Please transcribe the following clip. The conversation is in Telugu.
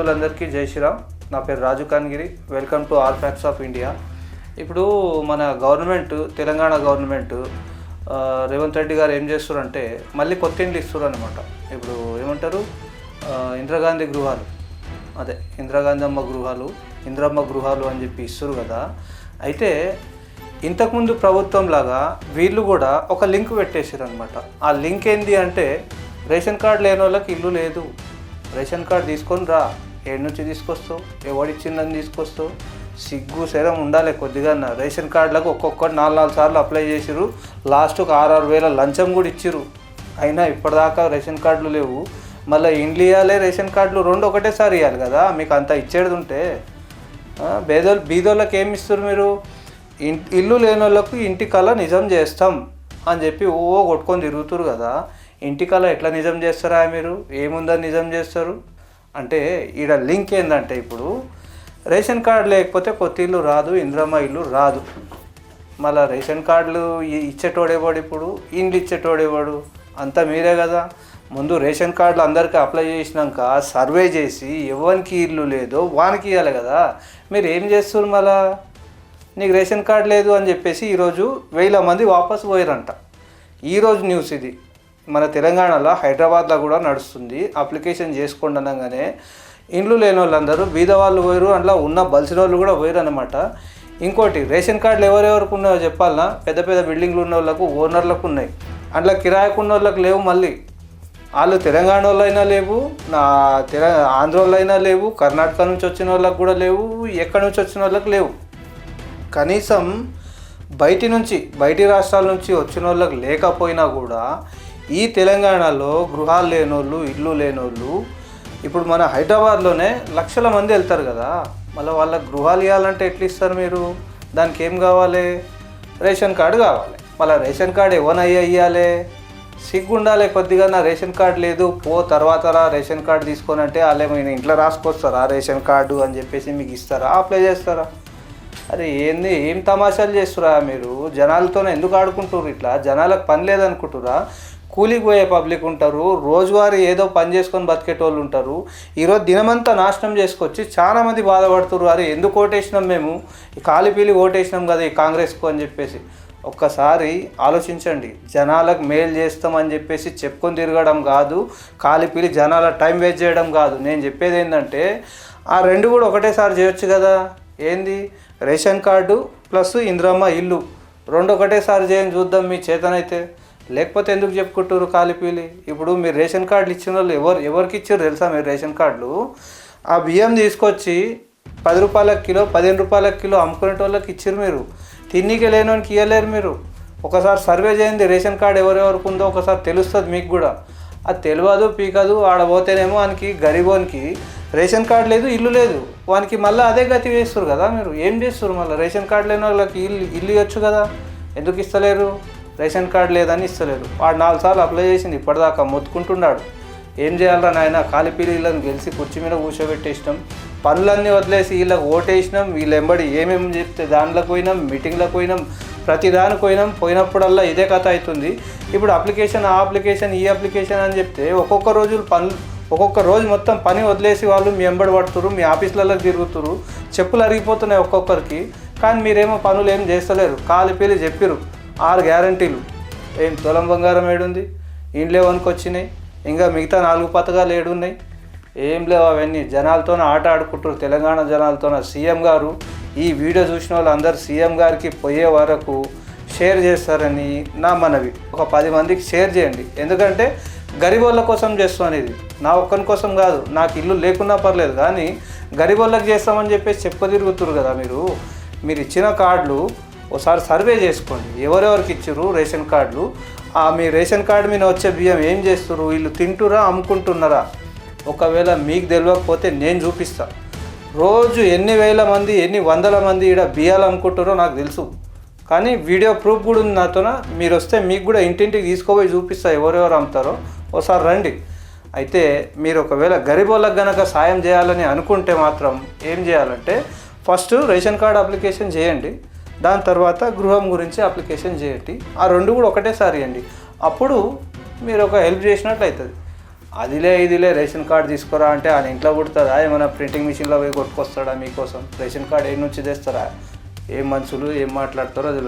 బంధువులందరికీ జై శ్రీరామ్. నా పేరు Raju Kangiri. Welcome to all facts of India. ఇప్పుడు మన గవర్నమెంట్, తెలంగాణ గవర్నమెంట్ రేవంత్ రెడ్డి గారు ఏం చేస్తారంటే మళ్ళీ కొత్త ఇండ్లు ఇస్తారు అనమాట. ఇప్పుడు ఏమంటారు, ఇందిరాగాంధీ గృహాలు, అదే ఇందిరాగాంధీ అమ్మ గృహాలు, ఇందిరమ్మ గృహాలు అని చెప్పి ఇస్తారు కదా. అయితే ఇంతకుముందు ప్రభుత్వం లాగా వీళ్ళు కూడా ఒక లింక్ పెట్టేసారు అనమాట. ఆ లింక్ ఏంటి అంటే, రేషన్ కార్డు లేని వాళ్ళకి ఇల్లు లేదు, రేషన్ కార్డు తీసుకొని రా, ఏడు నుంచి తీసుకొస్తావు, ఎవడిచ్చిందని తీసుకొస్తావు, సిగ్గు శరం ఉండాలి కొద్దిగా. రేషన్ కార్డులకు ఒక్కొక్కటి 4 సార్లు అప్లై చేసిరు, లాస్ట్కి 6,000 లంచం కూడా ఇచ్చిరు. అయినా ఇప్పటిదాకా రేషన్ కార్డులు లేవు. మళ్ళీ ఇండ్లు ఇవ్వాలి, రేషన్ కార్డులు రెండు ఒకటేసారి ఇవ్వాలి కదా. మీకు అంత ఇచ్చేది ఉంటే బీదోళ్ళకి ఏమి ఇస్తారు మీరు? ఇల్లు లేని వాళ్ళకు ఇంటి కళ నిజం చేస్తాం అని చెప్పి కొట్టుకొని తిరుగుతారు కదా. ఇంటి కళ ఎట్లా నిజం చేస్తారా మీరు? ఏముందని నిజం చేస్తారు అంటే, ఈడ లింక్ ఏంటంటే, ఇప్పుడు రేషన్ కార్డు లేకపోతే కొత్త ఇల్లు రాదు, ఇందిరమ్మ ఇల్లు రాదు. మళ్ళీ రేషన్ కార్డులు ఇచ్చేటోడేవాడు, ఇప్పుడు ఇండ్లు ఇచ్చేటోడేవాడు, అంతా మీరే కదా. ముందు రేషన్ కార్డులు అందరికీ అప్లై చేసినాక సర్వే చేసి ఎవరికి ఇల్లు లేదో వానికి ఇవ్వాలి కదా. మీరు ఏం చేస్తారు? మళ్ళా నీకు రేషన్ కార్డు లేదు అని చెప్పేసి ఈరోజు 1000 మంది వాపసు పోయారంట. ఈరోజు న్యూస్ ఇది. మన తెలంగాణలో హైదరాబాద్లో కూడా నడుస్తుంది. అప్లికేషన్ చేసుకోండి అనగానే ఇండ్లు లేని వాళ్ళందరూ బీద వాళ్ళు పోయారు, అందులో ఉన్న బలిసిన వాళ్ళు కూడా పోయారు అనమాట. ఇంకోటి, రేషన్ కార్డులు ఎవరెవరికి ఉన్నాయో చెప్పాలన్నా, పెద్ద పెద్ద బిల్డింగ్లు ఉన్న వాళ్ళకు, ఓనర్లకు ఉన్నాయి. అందులో కిరాయికు ఉన్న వాళ్ళకి లేవు. మళ్ళీ వాళ్ళు తెలంగాణ వాళ్ళైనా లేవు, ఆంధ్ర వాళ్ళైనా లేవు, కర్ణాటక నుంచి వచ్చిన వాళ్ళకి కూడా లేవు, ఎక్కడి నుంచి వచ్చిన వాళ్ళకి లేవు. కనీసం బయటి రాష్ట్రాల నుంచి వచ్చిన వాళ్ళకి లేకపోయినా కూడా ఈ తెలంగాణలో గృహాలు లేనోళ్ళు, ఇల్లు లేనోళ్ళు ఇప్పుడు మన హైదరాబాద్లోనే లక్షల మంది వెళ్తారు కదా. మళ్ళీ వాళ్ళకి గృహాలు ఇవ్వాలంటే ఎట్లా ఇస్తారు మీరు? దానికి ఏం కావాలి? రేషన్ కార్డు కావాలి. మళ్ళీ రేషన్ కార్డు ఎవరయ్యా ఇవ్వాలి? సిగ్గు ఉండాలి కొద్దిగా. నా రేషన్ కార్డు లేదు, తర్వాత రేషన్ కార్డు తీసుకొని అంటే వాళ్ళేమైనా ఇంట్లో రాసుకొస్తారా రేషన్ కార్డు అని చెప్పేసి మీకు ఇస్తారా, అప్లై చేస్తారా? అరే ఏంది, ఏం తమాషాలు చేస్తురా మీరు? జనాలతోనే ఎందుకు ఆడుకుంటారు ఇట్లా? జనాలకు పని లేదనుకుంటురా? కూలికి పోయే పబ్లిక్ ఉంటారు, రోజువారీ ఏదో పని చేసుకొని బతికేటోళ్ళు ఉంటారు. ఈరోజు దినమంతా నాశనం చేసుకొచ్చి చాలామంది బాధపడుతున్నారు. అరే ఎందుకు ఓటేసినాం మేము, ఈ కాలిపీలి ఓటేసినాం కదా ఈ కాంగ్రెస్కు అని చెప్పేసి. ఒక్కసారి ఆలోచించండి. జనాలకు మేలు చేస్తామని చెప్పేసి చెప్పుకొని తిరగడం కాదు, కాలిపీలి జనాల టైం వేస్ట్ చేయడం కాదు. నేను చెప్పేది ఏంటంటే, ఆ రెండు కూడా ఒకటేసారి చేయొచ్చు కదా. ఏంది, రేషన్ కార్డు ప్లస్ ఇందిరమ్మ ఇల్లు రెండు ఒకటేసారి చేయని చూద్దాం మీ చేతనైతే. లేకపోతే ఎందుకు చెప్పుకుంటారు కాలిపీలి? ఇప్పుడు మీరు రేషన్ కార్డులు ఇచ్చిన వాళ్ళు ఎవరికి ఇచ్చారు తెలుసా? మీరు రేషన్ కార్డులు ఆ బియ్యం తీసుకొచ్చి 10 రూపాయల కిలో, 15 రూపాయల కిలో అమ్ముకునే వాళ్ళకి ఇచ్చారు. మీరు తిన్నీకే లేనోనికి ఇవ్వలేరు. మీరు ఒకసారి సర్వే చేయండి, రేషన్ కార్డు ఎవరెవరికి ఉందో ఒకసారి తెలుస్తుంది మీకు కూడా. అది తెలియదు పీకదు. ఆడపోతేనేమో వానికి గరీబోనికి రేషన్ కార్డు లేదు, ఇల్లు లేదు, వానికి మళ్ళీ అదే గతి వేస్తారు కదా. మీరు ఏం చేస్తారు? మళ్ళీ రేషన్ కార్డు లేని వాళ్ళకి ఇల్లు ఇవ్వచ్చు కదా. ఎందుకు ఇస్తలేరు? రేషన్ కార్డు లేదని ఇస్తలేరు. వాడు 4 సార్లు అప్లై చేసింది, ఇప్పటిదాకా మొత్తుకుంటున్నాడు. ఏం చేయాలరా నాయన? కాలిపీలీలను గెలిచి కుర్చీ మీద కూర్చోబెట్టేసినాం, పనులన్నీ వదిలేసి వీళ్ళకి ఓటేసినాం, వీళ్ళు ఎంబడి ఏమేమి చెప్తే దాంట్లోకి పోయినాం, మీటింగ్లకు పోయినాం, ప్రతి దానికి పోయినప్పుడల్లా ఇదే కథ అవుతుంది. ఇప్పుడు అప్లికేషన్, ఆ అప్లికేషన్, ఈ అప్లికేషన్ అని చెప్తే ఒక్కొక్క రోజు మొత్తం పని వదిలేసి వాళ్ళు మీ ఎంబడి పడుతురు, మీ ఆఫీసులలో తిరుగుతురు, చెప్పులు అరిగిపోతున్నాయి ఒక్కొక్కరికి. కానీ మీరేమో పనులు ఏం చేస్తలేరు. కాలిపీలి చెప్పిరు 6 గ్యారంటీలు. ఏం తులం బంగారం ఏడుంది? ఇండ్లే వనుకొచ్చినాయి. ఇంకా మిగతా 4 పథకాలు ఏడున్నాయి? ఏం లేవు. అవన్నీ జనాలతోనే ఆట ఆడుకుంటారు, తెలంగాణ జనాలతోనే. సీఎం గారు ఈ వీడియో చూసిన వాళ్ళు అందరూ సీఎం గారికి పోయే వరకు షేర్ చేస్తారని నా మనవి. ఒక 10 మందికి షేర్ చేయండి. ఎందుకంటే గరీబోళ్ళ కోసం చేస్తాను ఇది, నా ఒక్కని కోసం కాదు. నాకు ఇల్లు లేకున్నా పర్లేదు, కానీ గరీబోళ్ళకి చేస్తామని చెప్పేసి తిరుగుతురు కదా మీరు ఇచ్చిన కార్డులు ఒకసారి సర్వే చేసుకోండి. ఎవరెవరికి ఇచ్చారు రేషన్ కార్డులు, మీ రేషన్ కార్డు మీద వచ్చే బియ్యం ఏం చేస్తున్నారు, వీళ్ళు తింటురా అమ్ముకుంటున్నారా? ఒకవేళ మీకు తెలియకపోతే నేను చూపిస్తా. రోజు ఎన్ని వేల మంది, ఎన్ని వందల మంది ఇక్కడ బియ్యాలు అమ్ముకుంటారో నాకు తెలుసు. కానీ వీడియో ప్రూఫ్ కూడా ఉంది నాతోన. మీరు వస్తే మీకు కూడా ఇంటింటికి తీసుకుపోయి చూపిస్తా ఎవరెవరు అమ్ముతారో. ఒకసారి రండి. అయితే మీరు ఒకవేళ గరీబోళ్ళకి కనుక సాయం చేయాలని అనుకుంటే మాత్రం ఏం చేయాలంటే, ఫస్ట్ రేషన్ కార్డు అప్లికేషన్ చేయండి, దాని తర్వాత గృహం గురించి అప్లికేషన్ చేయండి. ఆ రెండు కూడా ఒకటేసారి ఇవ్వండి. అప్పుడు మీరు ఒక హెల్ప్ చేసినట్లు అవుతుంది. అదిలే ఇదిలే రేషన్ కార్డు తీసుకురా అంటే ఆయన ఇంట్లో పుడుతుందా, ఏమైనా ప్రింటింగ్ మిషన్లో పోయి కొట్టుకొస్తాడా మీకోసం? రేషన్ కార్డు ఏ నుంచి తెస్తారా? ఏం మనుషులు ఏం మాట్లాడతారో అది